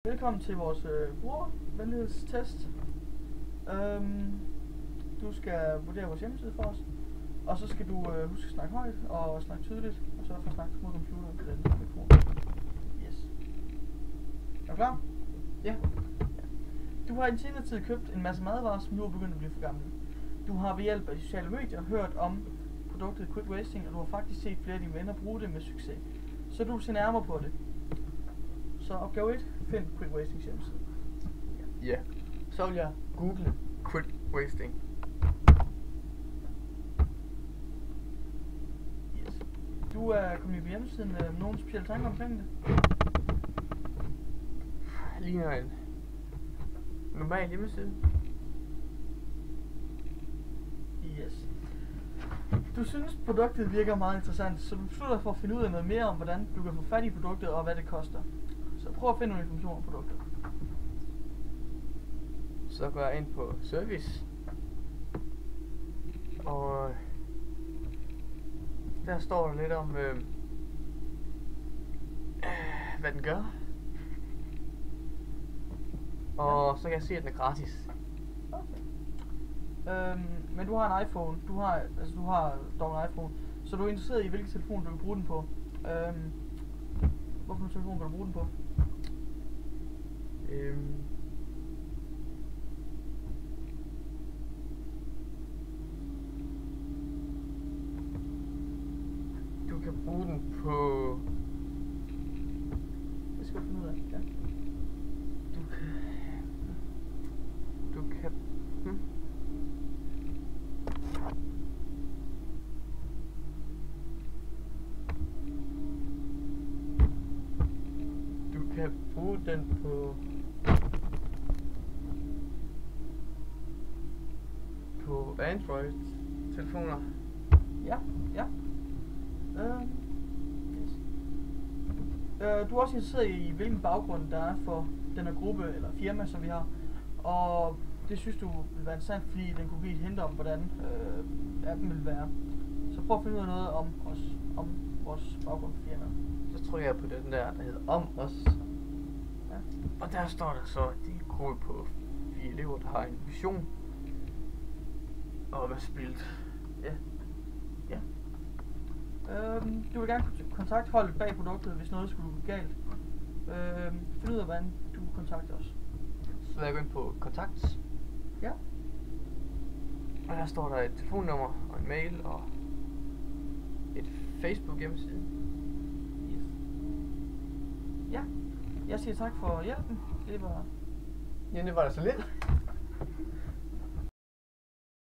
Velkommen til vores brugervenlighedstest. Du skal vurdere vores hjemmeside for os, og så skal du huske at snakke højt og snakke tydeligt, og så for at snakke mod computeren på den mikrofon. Yes. Er du klar? Ja. Du har i den senere tid købt en masse madvarer, som nu er begyndt at blive for gamle. Du har ved hjælp af de sociale medier hørt om produktet Quick Wasting, og du har faktisk set flere af dine venner bruge det med succes. Så du vil se nærmere på det. Så opgave 1, find Quick Wasting hjemmeside. Ja. Så vil jeg google Quick Wasting. Yes. Du er kommet ind på hjemmesiden med nogle specielle tanker omkring det? Ligner en normal hjemmeside. Yes. Du synes produktet virker meget interessant, så du beslutter dig for at finde ud af noget mere om, hvordan du kan få fat i produktet og hvad det koster. Så prøv at finde nogle informationer om produktet. Så går jeg ind på service. Og der står der lidt om, hvad den gør. Og så kan jeg se, at den er gratis. Okay. Men du har en iPhone. Du har dog en iPhone. Så du er interesseret i, hvilken telefon du kan bruge den på. Hvorfor en telefon kan du bruge den på? Du kan bruge den på... Det skal du finde ud af. Ja. Du kan... Du kan bruge den på Android-telefoner. Ja. Yes. Du er også interesseret i, hvilken baggrund der er for denne gruppe eller firma, som vi har. Og det synes du vil være interessant, fordi den kunne give et hint om, hvordan appen vil være. Så prøv at finde ud af noget om vores baggrund for firmaet. Så tror jeg på den der hedder om os. Ja. Og der står der så, at det er en gruppe på 4 elever, der har en vision. Og hvad spillet. Ja. Du vil gerne kontakte holdet bag produktet, hvis noget skulle gå galt. Find ud af, hvordan du kontakter os. Så vil jeg gå ind på kontakt. Ja. Og der står der et telefonnummer og en mail og et Facebook hjemmeside. Yes. Ja. Jeg siger tak for hjælpen. Det var Ja, det var da så lidt.